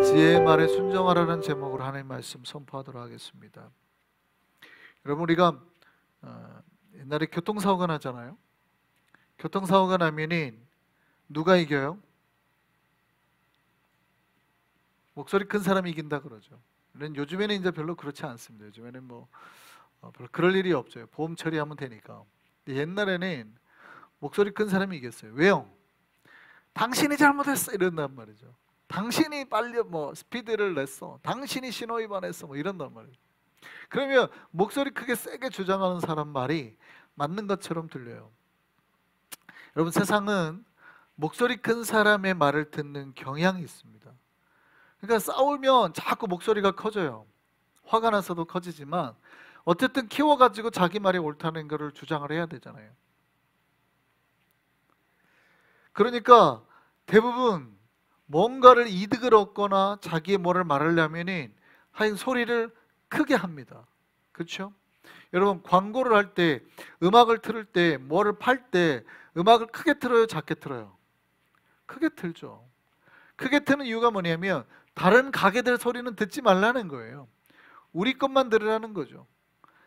지혜의 말에 순종하라는 제목으로 하나님 말씀 선포하도록 하겠습니다. 여러분, 우리가 옛날에 교통사고가 나잖아요. 교통사고가 나면은 누가 이겨요? 목소리 큰 사람이 이긴다 그러죠. 요즘에는 이제 별로 그렇지 않습니다. 요즘에는 별로 그럴 일이 없죠. 보험 처리하면 되니까. 근데 옛날에는 목소리 큰 사람이 이겼어요. 왜요? 당신이 잘못했어 이런단 말이죠. 당신이 빨리 스피드를 냈어. 당신이 신호 위반했어. 이런단 말이죠. 그러면 목소리 크게 세게 주장하는 사람 말이 맞는 것처럼 들려요. 여러분, 세상은 목소리 큰 사람의 말을 듣는 경향이 있습니다. 그러니까 싸우면 자꾸 목소리가 커져요. 화가 나서도 커지지만 어쨌든 키워가지고 자기 말이 옳다는 것을 주장을 해야 되잖아요. 그러니까 대부분 뭔가를 이득을 얻거나 자기의 뭐를 말하려면은 하여튼 소리를 크게 합니다. 그렇죠? 여러분, 광고를 할 때, 음악을 틀을 때, 뭐를 팔 때 음악을 크게 틀어요, 작게 틀어요? 크게 틀죠. 크게 트는 이유가 뭐냐면 다른 가게들 소리는 듣지 말라는 거예요. 우리 것만 들으라는 거죠.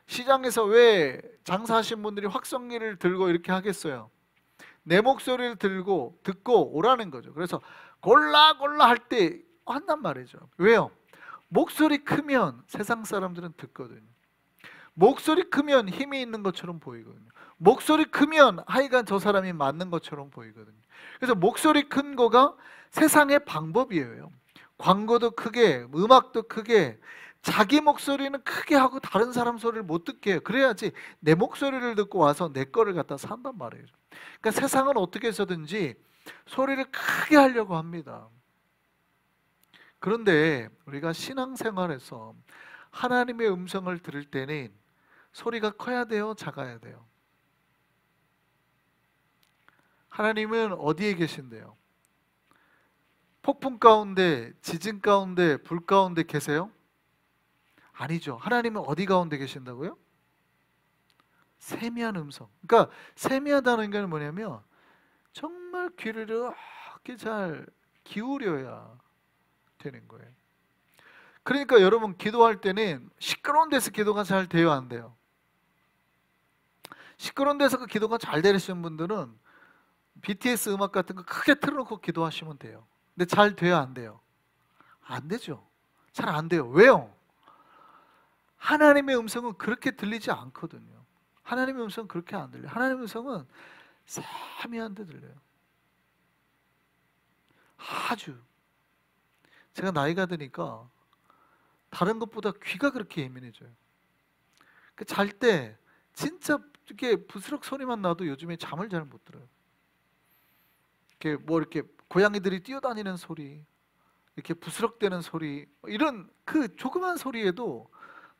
시장에서 왜 장사하신 분들이 확성기를 들고 이렇게 하겠어요? 내 목소리를 듣고 오라는 거죠. 그래서 골라 할 때 한단 말이죠. 왜요? 목소리 크면 세상 사람들은 듣거든요. 목소리 크면 힘이 있는 것처럼 보이거든요. 목소리 크면 하여간 저 사람이 맞는 것처럼 보이거든요. 그래서 목소리 큰 거가 세상의 방법이에요. 광고도 크게, 음악도 크게, 자기 목소리는 크게 하고 다른 사람 소리를 못 듣게 해요. 그래야지 내 목소리를 듣고 와서 내 거를 갖다 산단 말이에요. 그러니까 세상은 어떻게 해서든지 소리를 크게 하려고 합니다. 그런데 우리가 신앙생활에서 하나님의 음성을 들을 때는 소리가 커야 돼요, 작아야 돼요? 하나님은 어디에 계신데요? 폭풍 가운데, 지진 가운데, 불 가운데 계세요? 아니죠. 하나님은 어디 가운데 계신다고요? 세미한 음성. 그러니까 세미하다는 게 뭐냐면 정말 귀를 이렇게 잘 기울여야 되는 거예요. 그러니까 여러분, 기도할 때는 시끄러운 데서 기도가 잘 돼요, 안 돼요? 시끄러운 데서 그 기도가 잘 되시는 분들은 BTS 음악 같은 거 크게 틀어놓고 기도하시면 돼요. 근데 잘 돼요, 안 돼요? 안 되죠. 잘 안 돼요. 왜요? 하나님의 음성은 그렇게 들리지 않거든요. 하나님의 음성은 그렇게 안 들려요. 하나님의 음성은 세미한데 들려요. 아주. 제가 나이가 드니까 다른 것보다 귀가 그렇게 예민해져요. 잘 때 진짜 이렇게 부스럭 소리만 나도 요즘에 잠을 잘 못 들어요. 이렇게 고양이들이 뛰어다니는 소리, 이렇게 부스럭대는 소리, 이런 그 조그만 소리에도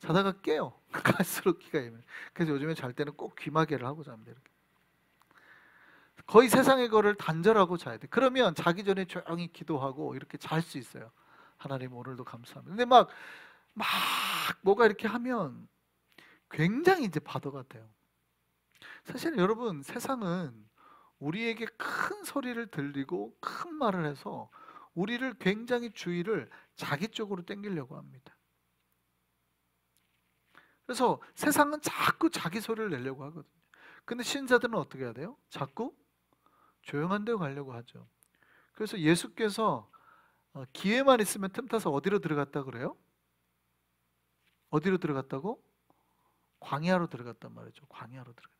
자다가 깨요. 갈수록 귀가 예민해. 그래서 요즘에 잘 때는 꼭 귀마개를 하고 잡니다. 이렇게. 거의 세상의 거를 단절하고 자야 돼. 그러면 자기 전에 조용히 기도하고 이렇게 잘 수 있어요. 하나님, 오늘도 감사합니다. 근데 막 뭐가 이렇게 하면 굉장히 이제 바보 같아요. 사실 여러분, 세상은 우리에게 큰 소리를 들리고 큰 말을 해서 우리를 굉장히 주의를 자기 쪽으로 당기려고 합니다. 그래서 세상은 자꾸 자기 소리를 내려고 하거든요. 근데 신자들은 어떻게 해야 돼요? 자꾸 조용한 데 가려고 하죠. 그래서 예수께서 기회만 있으면 틈타서 어디로 들어갔다 그래요? 어디로 들어갔다고? 광야로 들어갔단 말이죠. 광야로 들어갔다.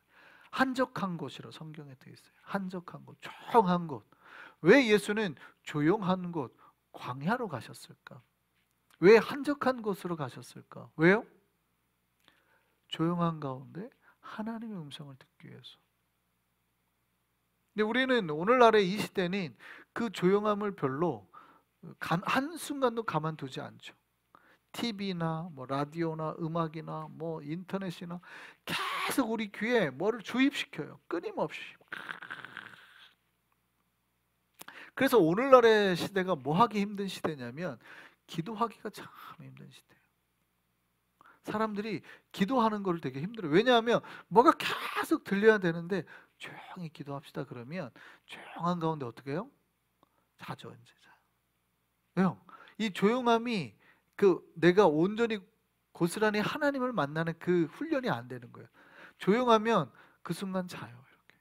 한적한 곳이라 성경에 되어 있어요. 한적한 곳, 조용한 곳. 왜 예수는 조용한 곳, 광야로 가셨을까? 왜 한적한 곳으로 가셨을까? 왜요? 조용한 가운데 하나님의 음성을 듣기 위해서. 근데 우리는 오늘날의 이 시대는 그 조용함을 별로 한순간도 가만두지 않죠. TV나 라디오나 음악이나 인터넷이나 계속 우리 귀에 뭐를 주입시켜요. 끊임없이. 그래서 오늘날의 시대가 뭐 하기 힘든 시대냐면 기도하기가 참 힘든 시대예요. 사람들이 기도하는 걸 되게 힘들어요. 왜냐하면 뭐가 계속 들려야 되는데 조용히 기도합시다 그러면 조용한 가운데 어떻게 해요? 자죠, 이제. 왜요? 이 조용함이 내가 온전히 고스란히 하나님을 만나는 그 훈련이 안 되는 거예요. 조용하면 그 순간 자요. 이렇게.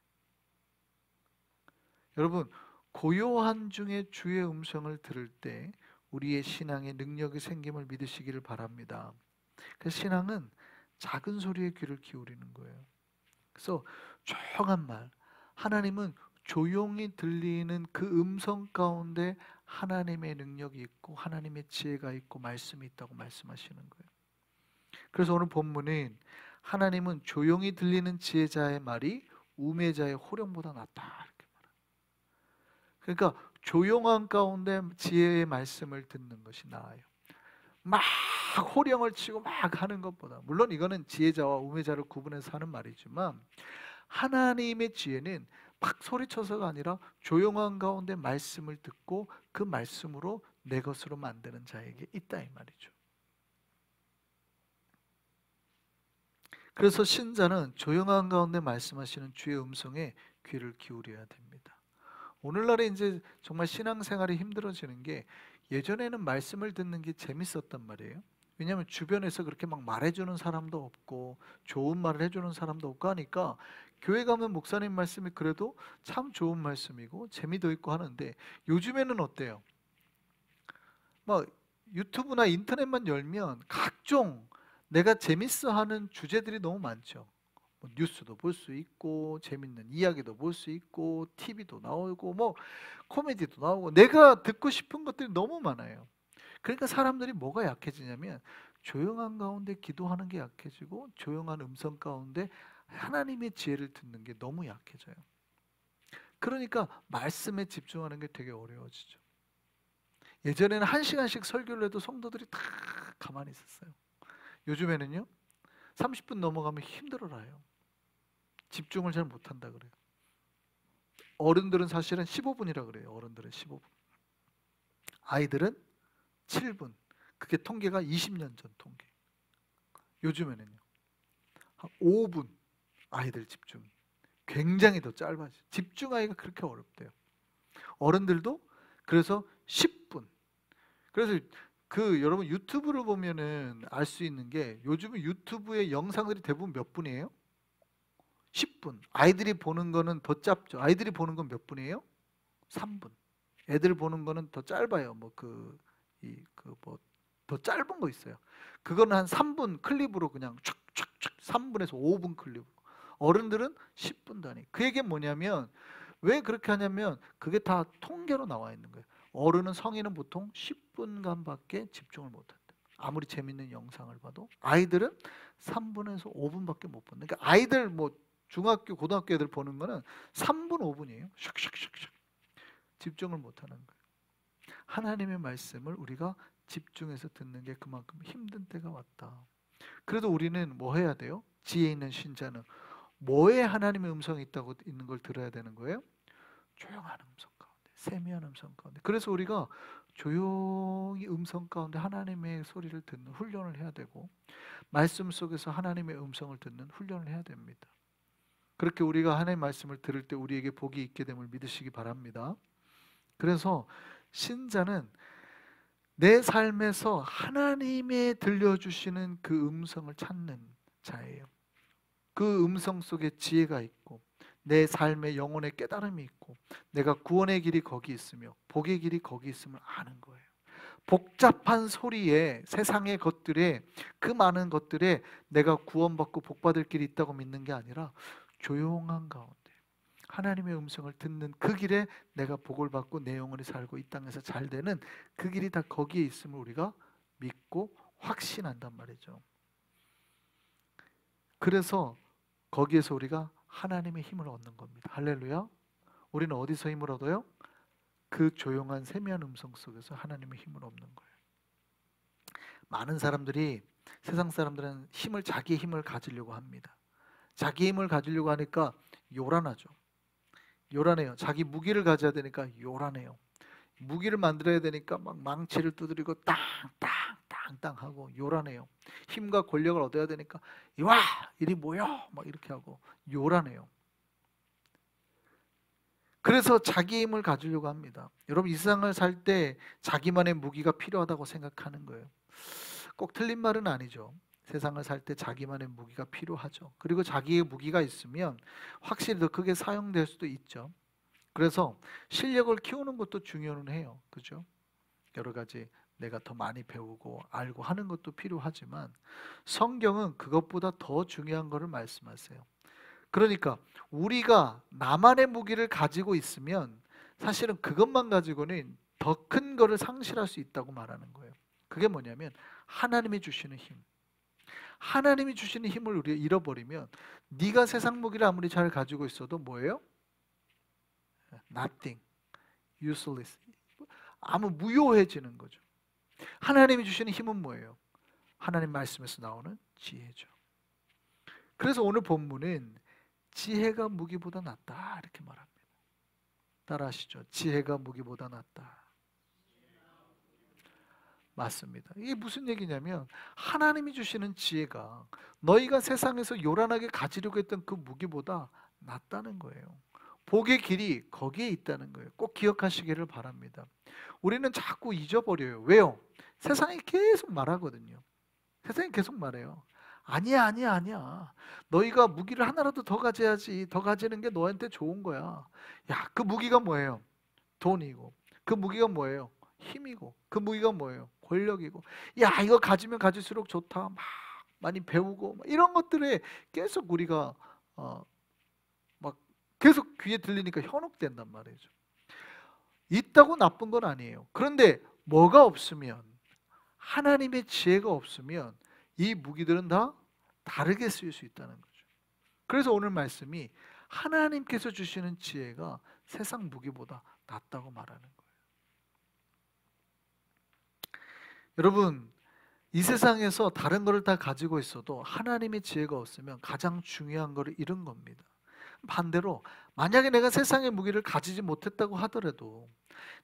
여러분, 고요한 중에 주의 음성을 들을 때 우리의 신앙에 능력이 생김을 믿으시기를 바랍니다. 그 신앙은 작은 소리에 귀를 기울이는 거예요. 그래서 조용한 말, 하나님은 조용히 들리는 그 음성 가운데 하나님의 능력이 있고 하나님의 지혜가 있고 말씀이 있다고 말씀하시는 거예요. 그래서 오늘 본문은 하나님은 조용히 들리는 지혜자의 말이 우매자의 호령보다 낫다 이렇게 말해요. 그러니까 조용한 가운데 지혜의 말씀을 듣는 것이 나아요. 막 호령을 치고 막 하는 것보다, 물론 이거는 지혜자와 우매자를 구분해서 하는 말이지만, 하나님의 지혜는 막 소리쳐서가 아니라 조용한 가운데 말씀을 듣고 그 말씀으로 내 것으로 만드는 자에게 있다 이 말이죠. 그래서 신자는 조용한 가운데 말씀하시는 주의 음성에 귀를 기울여야 됩니다. 오늘날에 이제 정말 신앙생활이 힘들어지는 게, 예전에는 말씀을 듣는 게 재밌었단 말이에요. 왜냐하면 주변에서 그렇게 막 말해주는 사람도 없고 좋은 말을 해주는 사람도 없고 하니까 교회 가면 목사님 말씀이 그래도 참 좋은 말씀이고 재미도 있고 하는데, 요즘에는 어때요? 막 유튜브나 인터넷만 열면 각종 내가 재밌어 하는 주제들이 너무 많죠. 뭐 뉴스도 볼 수 있고 재밌는 이야기도 볼 수 있고 TV도 나오고 뭐 코미디도 나오고 내가 듣고 싶은 것들이 너무 많아요. 그러니까 사람들이 뭐가 약해지냐면 조용한 가운데 기도하는 게 약해지고 조용한 음성 가운데 하나님의 지혜를 듣는 게 너무 약해져요. 그러니까 말씀에 집중하는 게 되게 어려워지죠. 예전에는 1시간씩 설교를 해도 성도들이 다 가만히 있었어요. 요즘에는요 30분 넘어가면 힘들어라요. 집중을 잘 못한다 그래요. 어른들은 사실은 15분이라 그래요. 어른들은 15분. 아이들은 7분. 그게 통계가 20년 전 통계. 요즘에는요 한 5분. 아이들 집중 굉장히 더 짧아져. 집중하기가 그렇게 어렵대요. 어른들도 그래서 10분. 그래서 여러분 유튜브를 보면은 알 수 있는 게, 요즘은 유튜브의 영상들이 대부분 몇 분이에요? 10분. 아이들이 보는 거는 더 짧죠. 아이들이 보는 건 몇 분이에요? 3분. 애들 보는 거는 더 짧아요. 더 짧은 거 있어요. 그거는 한 3분 클립으로 그냥 촥촥촥 3분에서 5분 클립. 어른들은 10분 단위. 그 얘기는 뭐냐면, 왜 그렇게 하냐면 그게 다 통계로 나와 있는 거예요. 어른은, 성인은 보통 10분간밖에 집중을 못 한다. 아무리 재밌는 영상을 봐도. 아이들은 3분에서 5분밖에 못 본다. 그러니까 아이들 뭐 중학교, 고등학교 애들 보는 거는 3분, 5분이에요. 샥샥샥샥. 집중을 못 하는 거예요. 하나님의 말씀을 우리가 집중해서 듣는 게 그만큼 힘든 때가 왔다. 그래도 우리는 뭐 해야 돼요? 지혜 있는 신자는 뭐에 하나님의 음성이 있다고 있는 걸 들어야 되는 거예요? 조용한 음성 가운데, 세미한 음성 가운데. 그래서 우리가 조용히 음성 가운데 하나님의 소리를 듣는 훈련을 해야 되고, 말씀 속에서 하나님의 음성을 듣는 훈련을 해야 됩니다. 그렇게 우리가 하나님의 말씀을 들을 때 우리에게 복이 있게 됨을 믿으시기 바랍니다. 그래서 신자는 내 삶에서 하나님의 들려주시는 그 음성을 찾는 자예요. 그 음성 속에 지혜가 있고 내 삶의 영혼의 깨달음이 있고 내가 구원의 길이 거기 있으며 복의 길이 거기 있음을 아는 거예요. 복잡한 소리에, 세상의 것들에, 그 많은 것들에 내가 구원받고 복받을 길이 있다고 믿는 게 아니라, 조용한 가운데 하나님의 음성을 듣는 그 길에 내가 복을 받고 내 영혼이 살고 이 땅에서 잘 되는 그 길이 다 거기에 있음을 우리가 믿고 확신한단 말이죠. 그래서 거기에서 우리가 하나님의 힘을 얻는 겁니다. 할렐루야. 우리는 어디서 힘을 얻어요? 그 조용한 세미한 음성 속에서 하나님의 힘을 얻는 거예요. 많은 사람들이, 세상 사람들은 자기의 힘을 가지려고 합니다. 자기 힘을 가지려고 하니까 요란하죠. 요란해요. 자기 무기를 가져야 되니까 요란해요. 무기를 만들어야 되니까 막 망치를 두드리고 땅땅땅땅 하고 요란해요. 힘과 권력을 얻어야 되니까 와 이리 모여 막 이렇게 하고 요란해요. 그래서 자기 힘을 가지려고 합니다. 여러분 이 세상을 살 때 자기만의 무기가 필요하다고 생각하는 거예요. 꼭 틀린 말은 아니죠. 세상을 살 때 자기만의 무기가 필요하죠. 그리고 자기의 무기가 있으면 확실히 더 크게 사용될 수도 있죠. 그래서 실력을 키우는 것도 중요는 해요. 그죠? 여러 가지 내가 더 많이 배우고 알고 하는 것도 필요하지만 성경은 그것보다 더 중요한 것을 말씀하세요. 그러니까 우리가 나만의 무기를 가지고 있으면 사실은 그것만 가지고는 더 큰 거를 상실할 수 있다고 말하는 거예요. 그게 뭐냐면 하나님이 주시는 힘. 하나님이 주시는 힘을 우리가 잃어버리면 네가 세상 무기를 아무리 잘 가지고 있어도 뭐예요? Nothing, useless. 아무 무효해지는 거죠. 하나님이 주시는 힘은 뭐예요? 하나님 말씀에서 나오는 지혜죠. 그래서 오늘 본문은 지혜가 무기보다 낫다 이렇게 말합니다. 따라하시죠. 지혜가 무기보다 낫다. 맞습니다. 이게 무슨 얘기냐면 하나님이 주시는 지혜가 너희가 세상에서 요란하게 가지려고 했던 그 무기보다 낫다는 거예요. 복의 길이 거기에 있다는 거예요. 꼭 기억하시기를 바랍니다. 우리는 자꾸 잊어버려요. 왜요? 세상이 계속 말하거든요. 세상이 계속 말해요. 아니야, 아니야, 아니야. 너희가 무기를 하나라도 더 가져야지. 더 가지는 게 너한테 좋은 거야. 야, 그 무기가 뭐예요? 돈이고. 그 무기가 뭐예요? 힘이고. 그 무기가 뭐예요? 권력이고. 야, 이거 가지면 가질수록 좋다. 막 많이 배우고 이런 것들에 계속 우리가 막 계속 귀에 들리니까 현혹된단 말이죠. 있다고 나쁜 건 아니에요. 그런데 뭐가 없으면, 하나님의 지혜가 없으면 이 무기들은 다 다르게 쓰일 수 있다는 거죠. 그래서 오늘 말씀이 하나님께서 주시는 지혜가 세상 무기보다 낫다고 말하는 거예요. 여러분, 이 세상에서 다른 것을 다 가지고 있어도 하나님의 지혜가 없으면 가장 중요한 것을 잃은 겁니다. 반대로 만약에 내가 세상의 무기를 가지지 못했다고 하더라도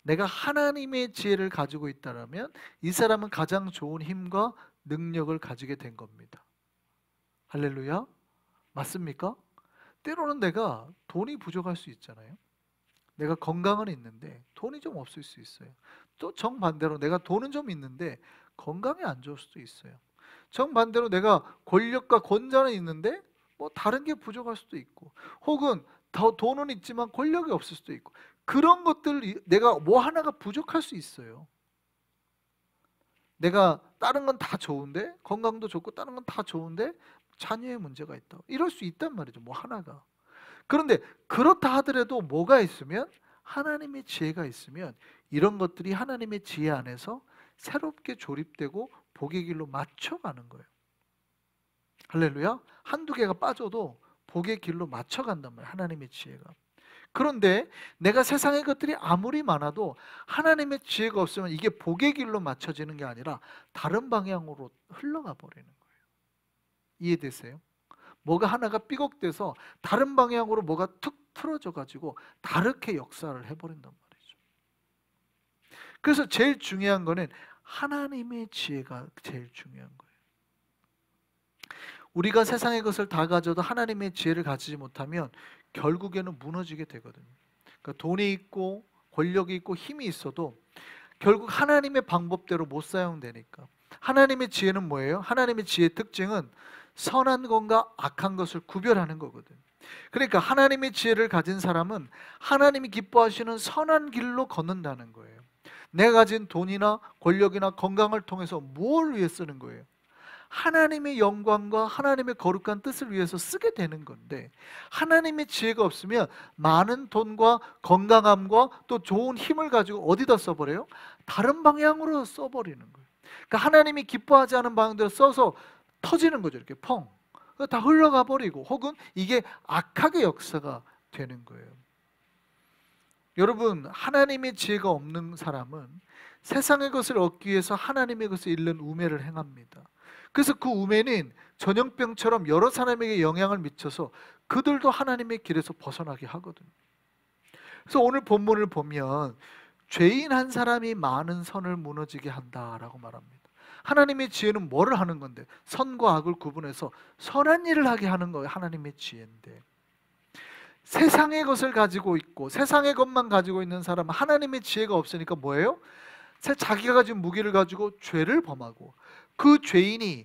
내가 하나님의 지혜를 가지고 있다면 이 사람은 가장 좋은 힘과 능력을 가지게 된 겁니다. 할렐루야. 맞습니까? 때로는 내가 돈이 부족할 수 있잖아요. 내가 건강은 있는데 돈이 좀 없을 수 있어요. 또 정반대로 내가 돈은 좀 있는데 건강이 안 좋을 수도 있어요. 정반대로 내가 권력과 권자는 있는데 뭐 다른 게 부족할 수도 있고, 혹은 더 돈은 있지만 권력이 없을 수도 있고, 그런 것들 내가 뭐 하나가 부족할 수 있어요. 내가 다른 건 다 좋은데, 건강도 좋고 다른 건 다 좋은데 자녀의 문제가 있다. 이럴 수 있단 말이죠. 뭐 하나가. 그런데 그렇다 하더라도 뭐가 있으면, 하나님의 지혜가 있으면 이런 것들이 하나님의 지혜 안에서 새롭게 조립되고 복의 길로 맞춰가는 거예요. 할렐루야. 한두 개가 빠져도 복의 길로 맞춰간단 말이에요. 하나님의 지혜가. 그런데 내가 세상의 것들이 아무리 많아도 하나님의 지혜가 없으면 이게 복의 길로 맞춰지는 게 아니라 다른 방향으로 흘러가 버리는 거예요. 이해되세요? 뭐가 하나가 삐걱대서 다른 방향으로 뭐가 툭 틀어져 가지고 다르게 역사를 해버린단 말이죠. 그래서 제일 중요한 거는 하나님의 지혜가 제일 중요한 거예요. 우리가 세상의 것을 다 가져도 하나님의 지혜를 가지지 못하면 결국에는 무너지게 되거든요. 그러니까 돈이 있고 권력이 있고 힘이 있어도 결국 하나님의 방법대로 못 사용되니까. 하나님의 지혜는 뭐예요? 하나님의 지혜의 특징은 선한 것과 악한 것을 구별하는 거거든요. 그러니까 하나님의 지혜를 가진 사람은 하나님이 기뻐하시는 선한 길로 걷는다는 거예요. 내가 가진 돈이나 권력이나 건강을 통해서 뭘 위해 쓰는 거예요? 하나님의 영광과 하나님의 거룩한 뜻을 위해서 쓰게 되는 건데, 하나님의 지혜가 없으면 많은 돈과 건강함과 또 좋은 힘을 가지고 어디다 써버려요? 다른 방향으로 써버리는 거예요. 그러니까 하나님이 기뻐하지 않은 방향대로 써서 터지는 거죠. 이렇게 펑. 다 흘러가 버리고, 혹은 이게 악하게 역사가 되는 거예요. 여러분, 하나님의 지혜가 없는 사람은 세상의 것을 얻기 위해서 하나님의 것을 잃는 우매를 행합니다. 그래서 그 우매는 전염병처럼 여러 사람에게 영향을 미쳐서 그들도 하나님의 길에서 벗어나게 하거든요. 그래서 오늘 본문을 보면 죄인 한 사람이 많은 선을 무너지게 한다라고 말합니다. 하나님의 지혜는 뭐를 하는 건데? 선과 악을 구분해서 선한 일을 하게 하는 거예요. 하나님의 지혜인데, 세상의 것을 가지고 있고 세상의 것만 가지고 있는 사람은 하나님의 지혜가 없으니까 뭐예요? 자기가 가진 무기를 가지고 죄를 범하고 그 죄인이,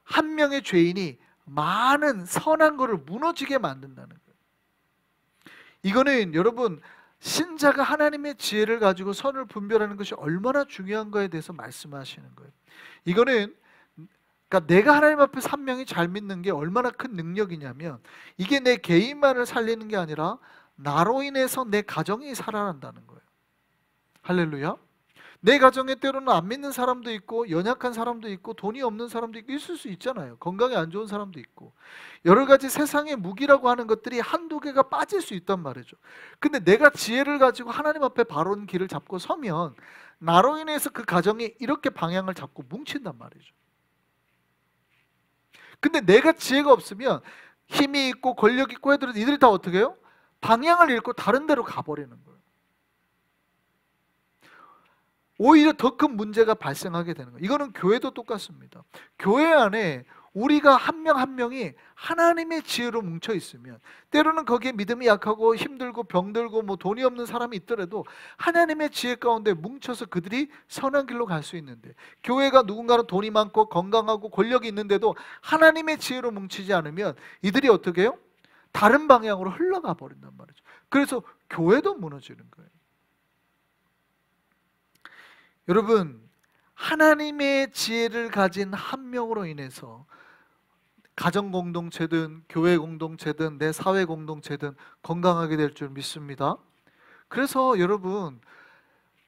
한 명의 죄인이 많은 선한 것을 무너지게 만든다는 거예요. 이거는 여러분, 신자가 하나님의 지혜를 가지고 선을 분별하는 것이 얼마나 중요한 거에 대해서 말씀하시는 거예요. 이거는 그러니까 내가 하나님 앞에서 한 명이 잘 믿는 게 얼마나 큰 능력이냐면, 이게 내 개인만을 살리는 게 아니라 나로 인해서 내 가정이 살아난다는 거예요. 할렐루야. 내 가정에 때로는 안 믿는 사람도 있고 연약한 사람도 있고 돈이 없는 사람도 있고 있을 수 있잖아요. 건강이 안 좋은 사람도 있고 여러 가지 세상의 무기라고 하는 것들이 한두 개가 빠질 수 있단 말이죠. 근데 내가 지혜를 가지고 하나님 앞에 바른 길을 잡고 서면 나로 인해서 그 가정이 이렇게 방향을 잡고 뭉친단 말이죠. 근데 내가 지혜가 없으면 힘이 있고 권력 있고 애들은 이들이 다 어떻게 해요? 방향을 잃고 다른 데로 가버리는 거예요. 오히려 더 큰 문제가 발생하게 되는 거예요. 이거는 교회도 똑같습니다. 교회 안에 우리가 한 명 한 명이 하나님의 지혜로 뭉쳐 있으면, 때로는 거기에 믿음이 약하고 힘들고 병들고 뭐 돈이 없는 사람이 있더라도 하나님의 지혜 가운데 뭉쳐서 그들이 선한 길로 갈 수 있는데, 교회가 누군가는 돈이 많고 건강하고 권력이 있는데도 하나님의 지혜로 뭉치지 않으면 이들이 어떻게 해요? 다른 방향으로 흘러가 버린단 말이죠. 그래서 교회도 무너지는 거예요. 여러분, 하나님의 지혜를 가진 한 명으로 인해서 가정 공동체든 교회 공동체든 내 사회 공동체든 건강하게 될 줄 믿습니다. 그래서 여러분,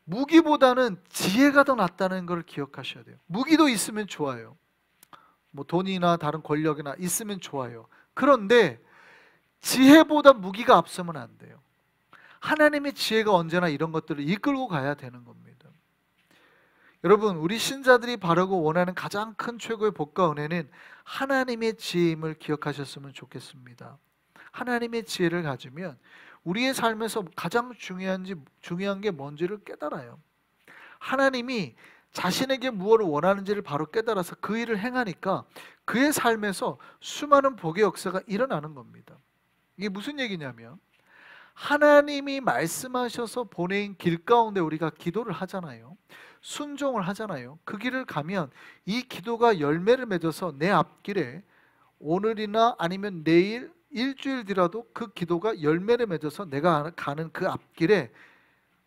무기보다는 지혜가 더 낫다는 걸 기억하셔야 돼요. 무기도 있으면 좋아요. 뭐 돈이나 다른 권력이나 있으면 좋아요. 그런데 지혜보다 무기가 앞서면 안 돼요. 하나님의 지혜가 언제나 이런 것들을 이끌고 가야 되는 겁니다. 여러분, 우리 신자들이 바라고 원하는 가장 큰 최고의 복과 은혜는 하나님의 지혜임을 기억하셨으면 좋겠습니다. 하나님의 지혜를 가지면 우리의 삶에서 가장 중요한 게 뭔지를 깨달아요. 하나님이 자신에게 무엇을 원하는지를 바로 깨달아서 그 일을 행하니까 그의 삶에서 수많은 복의 역사가 일어나는 겁니다. 이게 무슨 얘기냐면, 하나님이 말씀하셔서 보낸 길 가운데 우리가 기도를 하잖아요. 순종을 하잖아요. 그 길을 가면 이 기도가 열매를 맺어서 내 앞길에 오늘이나 아니면 내일 일주일 뒤라도 그 기도가 열매를 맺어서 내가 가는 그 앞길에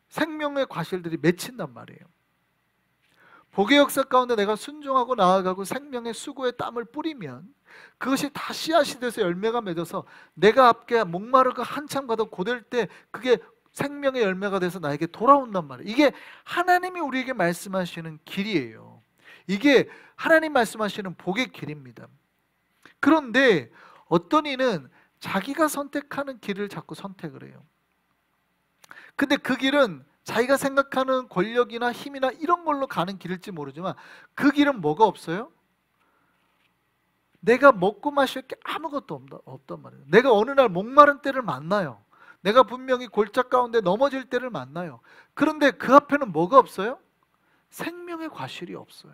생명의 과실들이 맺힌단 말이에요. 복의 역사 가운데 내가 순종하고 나아가고 생명의 수고의 땀을 뿌리면 그것이 다 씨앗이 돼서 열매가 맺어서 내가 앞에 목마르고 한참 가다 고될 때 그게 생명의 열매가 돼서 나에게 돌아온단 말이에요. 이게 하나님이 우리에게 말씀하시는 길이에요. 이게 하나님 말씀하시는 복의 길입니다. 그런데 어떤 이는 자기가 선택하는 길을 자꾸 선택을 해요. 근데 그 길은 자기가 생각하는 권력이나 힘이나 이런 걸로 가는 길일지 모르지만 그 길은 뭐가 없어요? 내가 먹고 마실 게 아무것도 없단 말이에요. 내가 어느 날 목마른 때를 만나요. 내가 분명히 골짜 가운데 넘어질 때를 만나요. 그런데 그 앞에는 뭐가 없어요? 생명의 과실이 없어요.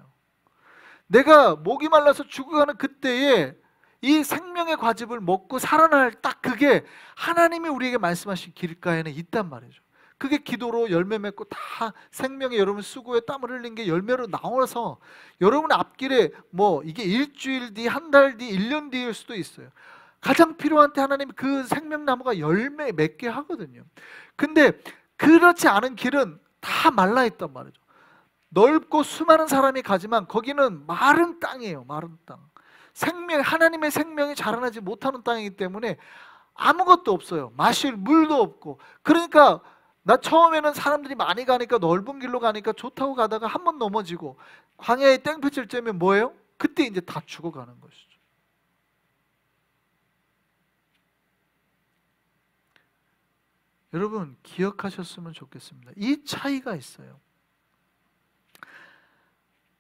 내가 목이 말라서 죽어가는 그때에 이 생명의 과즙을 먹고 살아날 딱 그게 하나님이 우리에게 말씀하신 길가에는 있단 말이죠. 그게 기도로 열매 맺고 다 생명의 여러분 수고에 땀을 흘린 게 열매로 나와서 여러분 앞길에 뭐 이게 일주일 뒤, 한 달 뒤, 1년 뒤일 수도 있어요. 가장 필요한 때 하나님이 그 생명나무가 열매 맺게 하거든요. 근데 그렇지 않은 길은 다 말라있단 말이죠. 넓고 수많은 사람이 가지만 거기는 마른 땅이에요. 마른 땅. 하나님의 생명이 자라나지 못하는 땅이기 때문에 아무것도 없어요. 마실 물도 없고. 그러니까 나 처음에는 사람들이 많이 가니까 넓은 길로 가니까 좋다고 가다가 한 번 넘어지고 광야에 땡볕을 쬐면 뭐예요? 그때 이제 다 죽어가는 것이죠. 여러분 기억하셨으면 좋겠습니다. 이 차이가 있어요.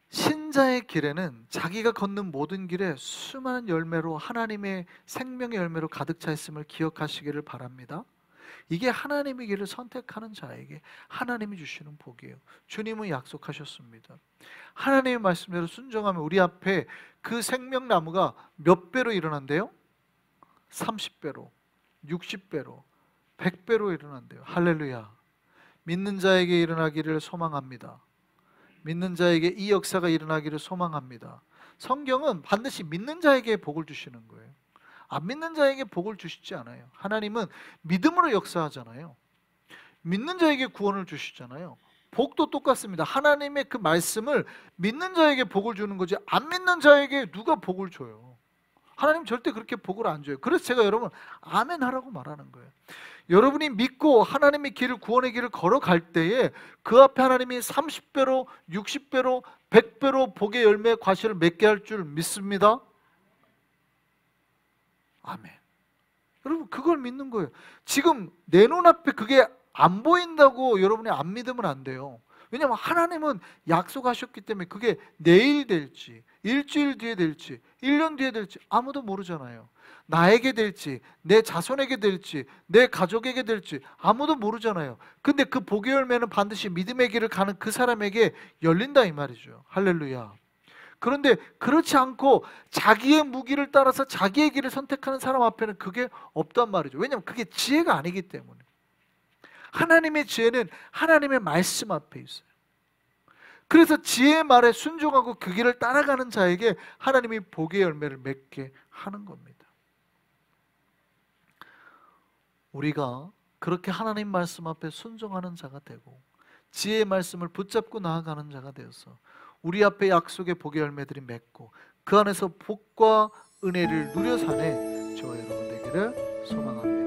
신자의 길에는 자기가 걷는 모든 길에 수많은 열매로 하나님의 생명의 열매로 가득 차 있음을 기억하시기를 바랍니다. 이게 하나님의 길을 선택하는 자에게 하나님이 주시는 복이에요. 주님은 약속하셨습니다. 하나님의 말씀대로 순종하면 우리 앞에 그 생명나무가 몇 배로 일어난대요? 30배로, 60배로, 100배로 일어난대요. 할렐루야. 믿는 자에게 일어나기를 소망합니다. 믿는 자에게 이 역사가 일어나기를 소망합니다. 성경은 반드시 믿는 자에게 복을 주시는 거예요. 안 믿는 자에게 복을 주시지 않아요. 하나님은 믿음으로 역사하잖아요. 믿는 자에게 구원을 주시잖아요. 복도 똑같습니다. 하나님의 그 말씀을 믿는 자에게 복을 주는 거지 안 믿는 자에게 누가 복을 줘요? 하나님 절대 그렇게 복을 안 줘요. 그래서 제가 여러분 아멘 하라고 말하는 거예요. 여러분이 믿고 하나님의 길을, 구원의 길을 걸어갈 때에 그 앞에 하나님이 30배로 60배로 100배로 복의 열매 과실을 맺게 할 줄 믿습니다. 아멘. 여러분 그걸 믿는 거예요. 지금 내 눈앞에 그게 안 보인다고 여러분이 안 믿으면 안 돼요. 왜냐하면 하나님은 약속하셨기 때문에 그게 내일 될지, 일주일 뒤에 될지, 1년 뒤에 될지 아무도 모르잖아요. 나에게 될지, 내 자손에게 될지, 내 가족에게 될지 아무도 모르잖아요. 근데 그 복의 열매는 반드시 믿음의 길을 가는 그 사람에게 열린다 이 말이죠. 할렐루야. 그런데 그렇지 않고 자기의 무기를 따라서 자기의 길을 선택하는 사람 앞에는 그게 없단 말이죠. 왜냐하면 그게 지혜가 아니기 때문에. 하나님의 지혜는 하나님의 말씀 앞에 있어요. 그래서 지혜의 말에 순종하고 그 길을 따라가는 자에게 하나님이 복의 열매를 맺게 하는 겁니다. 우리가 그렇게 하나님 말씀 앞에 순종하는 자가 되고 지혜의 말씀을 붙잡고 나아가는 자가 되어서 우리 앞에 약속의 복의 열매들이 맺고 그 안에서 복과 은혜를 누려 사는 저와 여러분 되기를 소망합니다.